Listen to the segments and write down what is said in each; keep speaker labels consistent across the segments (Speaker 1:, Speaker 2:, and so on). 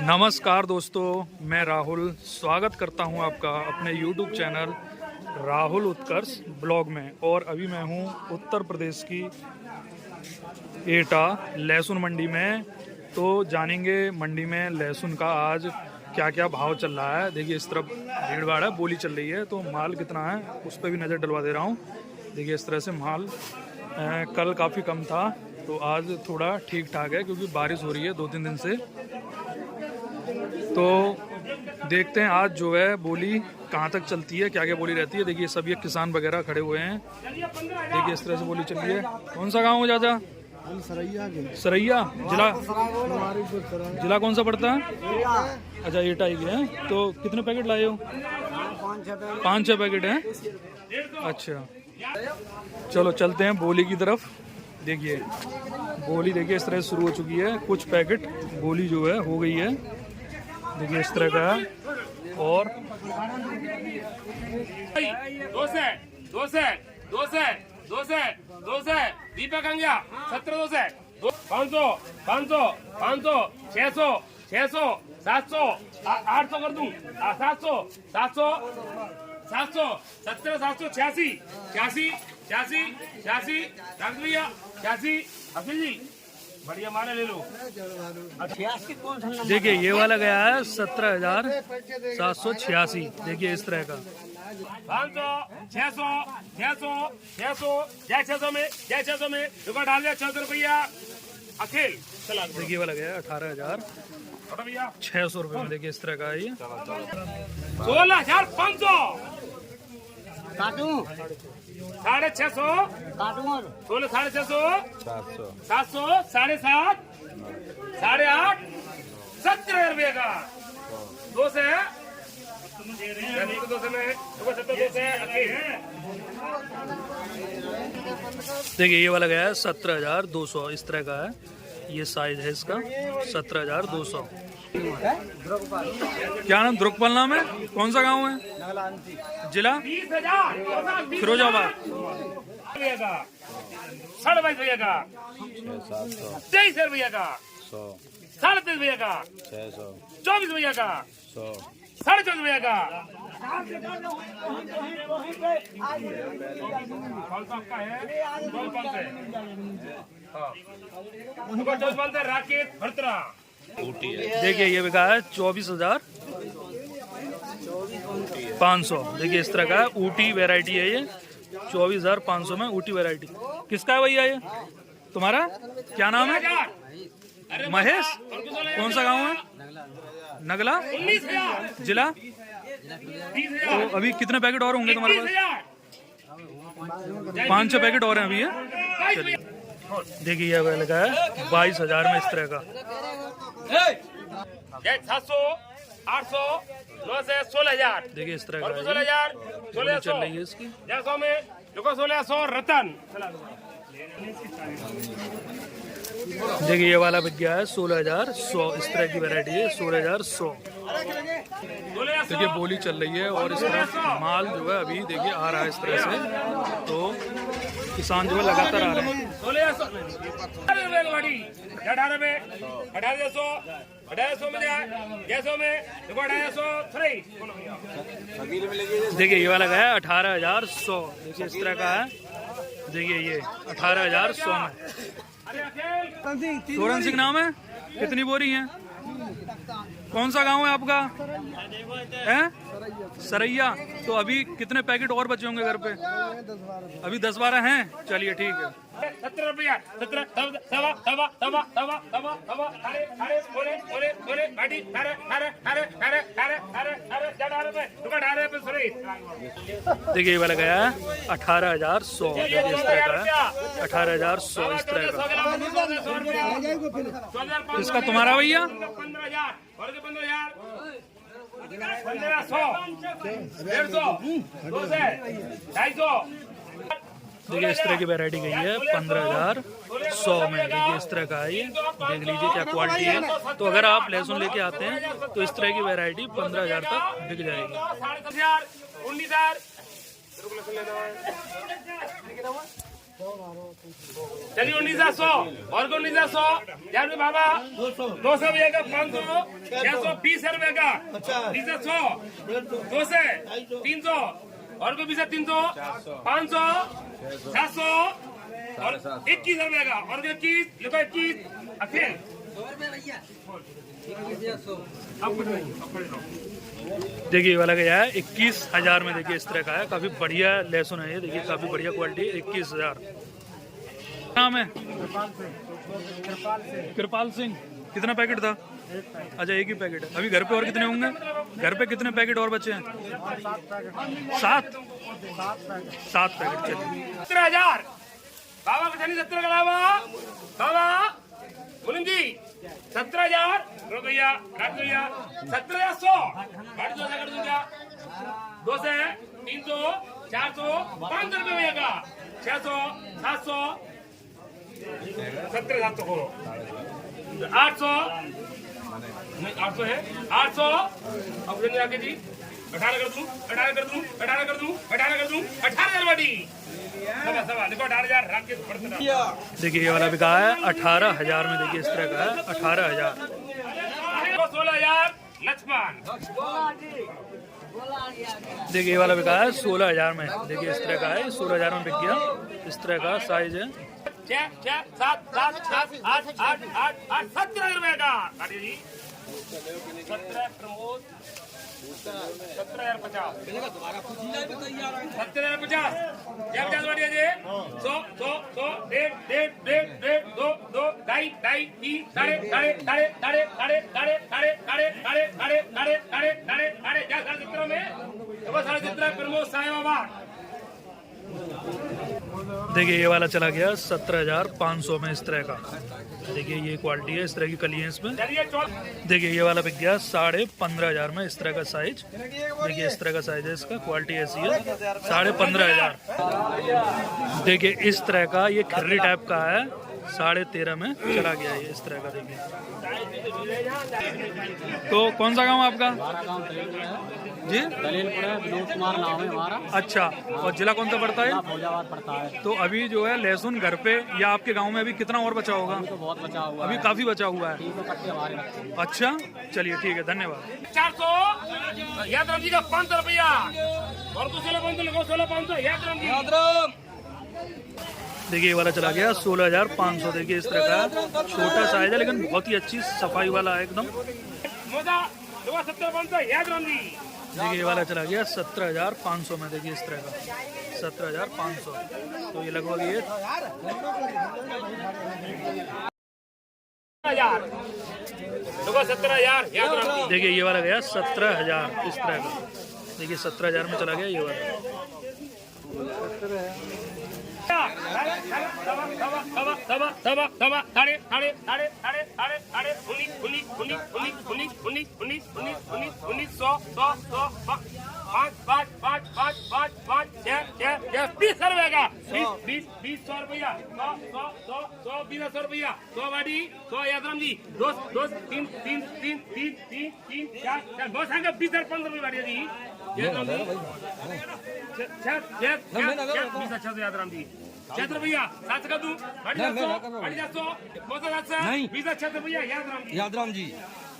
Speaker 1: नमस्कार दोस्तों, मैं राहुल स्वागत करता हूं आपका अपने YouTube चैनल राहुल उत्कर्ष ब्लॉग में। और अभी मैं हूं उत्तर प्रदेश की एटा लहसुन मंडी में। तो जानेंगे मंडी में लहसुन का आज क्या क्या भाव चल रहा है। देखिए इस तरफ भीड़ भाड़ है, बोली चल रही है, तो माल कितना है उस पर भी नज़र डलवा दे रहा हूँ। देखिए इस तरह से माल कल काफ़ी कम था, तो आज थोड़ा ठीक ठाक है क्योंकि बारिश हो रही है 2-3 दिन से। तो देखते हैं आज जो है बोली कहाँ तक चलती है, क्या क्या बोली रहती है। देखिए सब ये किसान वगैरह खड़े हुए हैं। देखिए इस तरह से बोली चल रही है। कौन सा गांव है चाचा? सरैया। जिला कौन सा पड़ता है? अच्छा एटा ही है। तो कितने पैकेट लाए हो? 5-6 पैकेट हैं। अच्छा चलो चलते हैं बोली की तरफ। देखिए बोली देखिए इस तरह से शुरू हो चुकी है। कुछ पैकेट बोली जो है हो गई है। देखिए इस तरह का है। और
Speaker 2: 200 दीपक अंगिया 1700 500 500 500 600 600 700 800 कर दूं 700 700 700 17 786 86 86 86 रख लिया 86 अखिल जी बढ़िया मारे ले लो।
Speaker 1: देखिए ये वाला गया है 17,786। देखिए इस तरह का
Speaker 2: 500 600 600 600 जय 600 में जय 600 में रुपया डाल दिया 1400 रुपया अखिल चला।
Speaker 1: देखिए वाला गया 18,600 रुपये में। देखिए इस तरह का है ये
Speaker 2: 16,500 650 16 650 700 7.5 8.5 17 रुपये का 200 में 200
Speaker 1: देखिए ये वाला गया है 17,200। इस तरह का है ये साइज है इसका 17,200। क्या नाम? द्रुकपाल नाम है। कौन सा गांव है? जिला
Speaker 2: 20,000
Speaker 1: फिरोजाबाद।
Speaker 2: 22 रुपये का 23 रुपये का 23 रुपये का 24 रुपये का 24 रुपये का राकेश भरतरा।
Speaker 1: देखिए ये बिका है 24,500। देखिए इस तरह का है। ऊटी वैरायटी है ये 24,500 में ऊटी वैरायटी। किसका है भैया ये? तुम्हारा क्या नाम है? महेश। कौन सा गांव है? नगला जिला। तो अभी कितने पैकेट और होंगे तुम्हारे पास? 5-6 पैकेट और हैं अभी है। चलिए देखिए ये लगा है 22,000 में। इस तरह का
Speaker 2: 700 800 900 16,000।
Speaker 1: देखिए इस तरह का
Speaker 2: 16,000
Speaker 1: चल रही है इसकी।
Speaker 2: 1600 में 1600 रतन।
Speaker 1: देखिए ये वाला बिक गया है 16,100। इस तरह की वैरायटी है 16,100। देखिए बोली चल रही है और इस तरह माल जो है अभी देखिए आ रहा है इस तरह से। तो किसान जो है लगातार आ रहे हैं।
Speaker 2: 1800 में 1800 में 150 में 1800
Speaker 1: देखिए ये वाला गया 18,100। देखिए इस तरह का है। देखिए ये 18,100 में। सोरन सिंह नाम है। कितनी बोरी है? कौन सा गांव है आपका? है सरैया। तो अभी कितने पैकेट और बचे होंगे घर पे? अभी 10-12 हैं। चलिए ठीक है।
Speaker 2: 17 रुपया 17 तवा
Speaker 1: देखिए ये वाला गया है 18,100। देखिए इस तरह का है 18,100 इस तरह का। इसका तुम्हारा भैया
Speaker 2: 15,000 और 15,000 1500 150 200 250
Speaker 1: देखिए इस तरह की वैरायटी गई है 15,100 में। देखिए इस तरह का है ये। देख लीजिए क्या क्वालिटी है। तो अगर आप लहसुन लेके आते हैं तो इस तरह की वैरायटी 15,000 तक बिक जाएगी।
Speaker 2: 19,000 चलिए 1900 और को 1900 यार भी बाबा 200 भैया का 500 620 रुपए का 1900 200 300 और को भी 300 500 700 और 21 रुपए का और 21 लिखो 21 अखिल
Speaker 1: देखिए ये वाला गया है 21,000 में। देखिए इस तरह का है, काफी बढ़िया लहसुन है ये। देखिए काफी बढ़िया क्वालिटी, 21,000। नाम है कृपाल सिंह। कितना पैकेट था? अच्छा एक ही पैकेट है। अभी घर पे और कितने होंगे? घर पे कितने पैकेट और बचे हैं? 7 पैकेट। चलिए
Speaker 2: 17,000 बाबा का 17 का बाबा बाबा मुनिम जी 17,000 रुपया काट दिया 17,100 काट दूंगा 200 300 400 500 रुपये का 600 700 17,700 करो 800 नहीं 800 है 800 अब आके जी 18 कर दूं 18 कर दूं 18 कर दूं 18 कर दूं 18,000 बाटी सवा देखो 18,000 रख के पड़ता।
Speaker 1: देखिए ये वाला बिका है 18,000 में। देखिए इस तरह का है 18,000।
Speaker 2: 16,000 लक्ष्मण।
Speaker 1: देखिए ये वाला बिका है 16,000 में। देखिए इस तरह का है, 16,000 में बिक गया। इस तरह का साइज है।
Speaker 2: 6 6 7 7 8 8 8 8 17 रुपए का काटिए जी 17 प्रमोद 17,050 17,050 क्या 50 बाटिया जी 100 100 100 1.5 2 2 ढाई 3 साढ़े साढ़े साढ़े साढ़े साढ़े साढ़े साढ़े साढ़े साढ़े साढ़े साढ़े साढ़े साढ़े साढ़े क्या 17 में 17 प्रमोद साहेब बाबा।
Speaker 1: देखिए ये वाला चला गया 17,500 में। इस तरह का देखिए ये क्वालिटी है, इस तरह की कली है इसमें। देखिए ये वाला बिक गया 15,500 में। इस तरह का साइज, देखिए इस तरह का साइज है इसका। क्वालिटी ऐसी है 15,500। देखिए इस तरह का ये खिरली टाइप का है, 13.5 में चला गया ये इस तरह का। देखिए तो कौन सा गाँव आपका? जी
Speaker 3: दलीलपुर है, विनोद कुमार नाम है हमारा।
Speaker 1: अच्छा, और जिला कौन सा पड़ता है?
Speaker 3: फौजाबाद पड़ता है।
Speaker 1: तो अभी जो है लहसुन घर पे या आपके गांव में अभी कितना और बचा होगा?
Speaker 3: तो बहुत बचा हुआ
Speaker 1: अभी
Speaker 3: है।
Speaker 1: काफी बचा हुआ है।
Speaker 3: 300 कट्टे हमारे रखते हैं।
Speaker 1: अच्छा चलिए ठीक है, धन्यवाद।
Speaker 2: 400 याद राम जी का 500 रुपया और कुछ 16 लगो 16,500 याद राम जी।
Speaker 1: देखिए ये वाला चला गया 16,500। देखिए इस तरह का छोटा साइज है लेकिन बहुत ही अच्छी सफाई वाला है एकदम।
Speaker 2: मोजा 17,500 याद राम जी।
Speaker 1: देखिए ये वाला चला गया 17,500 में। देखिए इस तरह का 17,500। तो ये लगभग ये
Speaker 2: 17,000 याद राम जी।
Speaker 1: देखिए ये वाला गया 17,000 इस तरह का। देखिए 17,000 में चला गया ये वाला।
Speaker 2: छत्र भैया 7 का दूं 800
Speaker 4: यादराम जी।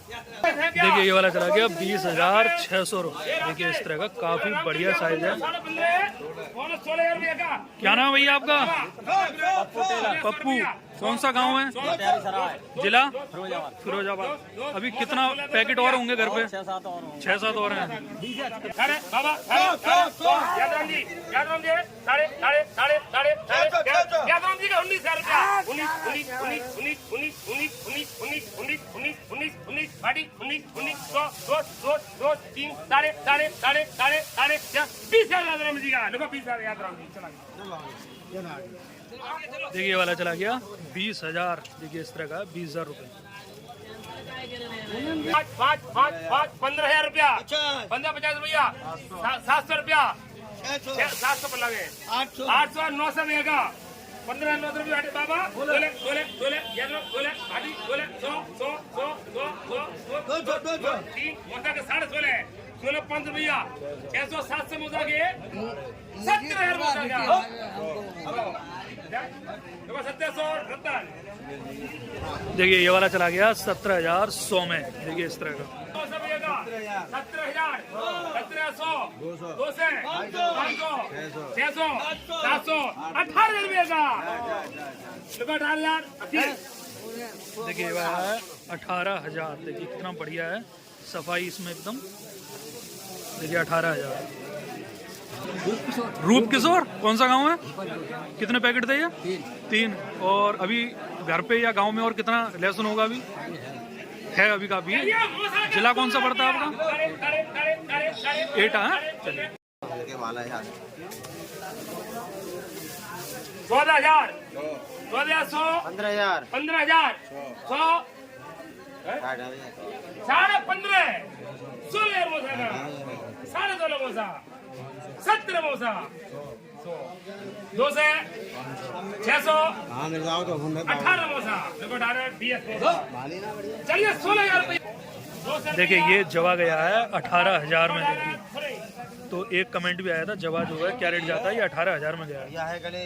Speaker 1: देखिए ये वाला चला गया 20,600 रुपये। देखिए इस तरह का काफी बढ़िया साइज है। क्या नाम है भैया आपका? पप्पू। कौन सा गांव है? जिला फिरोजाबाद। अभी कितना पैकेट और होंगे घर पे? 6-7 और हैं।
Speaker 2: अरे बाबा यादराम जी साढ़े साढ़े साढ़े साढ़े साढ़े यादराम जी का 19,000 रुपया 19 बाटी 19 100 2 3 साढ़े साढ़े साढ़े साढ़े साढ़े 20,000 यादराम जी का देखो 20,000 यादराम जी चला।
Speaker 1: देखिए ये वाला चला गया 20,000। देखिए इस तरह का 20,000 रुपये।
Speaker 2: 15,000 रुपया 1550 भैया 700 रुपया 700 पर लगे 800 900 में 15,900 रुपया बाबा बोले बोले बोले बोले भाटी बोले 100 3 मोटा के 16.5 16,500 भैया 600 700 मोटा के 17,000 मोटा का देखो 1770
Speaker 1: देखिए ये वाला चला गया 17,100 में। देखिए इस तरह का
Speaker 2: 17,000 1700 200 500 600 700 18,000 रुपये का। देखो 18,000
Speaker 1: देखिए ये वाला है 18,000। देखिए कितना बढ़िया है, सफाई इसमें एकदम। देखिए 18,000। रूप किशोर कौन सा गांव है? कितने पैकेट थे ये? 3। और अभी घर पे या गांव में और कितना लहसुन होगा अभी? है अभी काफी। जिला कौन सा पड़ता है आपका? एटा है। चलिए
Speaker 2: 14,000 1400
Speaker 4: 15,000
Speaker 2: 15,000 100 साढ़े 15 16 मोसा का 16.5 मोसा 17 मोसा 200 600
Speaker 4: हाँ मिल जाओ तो
Speaker 2: 18 मोसा देखो 20 मोसा। चलिए 16,000 रुपये।
Speaker 1: देखिए ये जवा गया है 18,000 में। देखिए तो एक कमेंट भी आया था, जवा जो है क्या रेट जाता है? ये 18,000 में गया है।
Speaker 4: है गले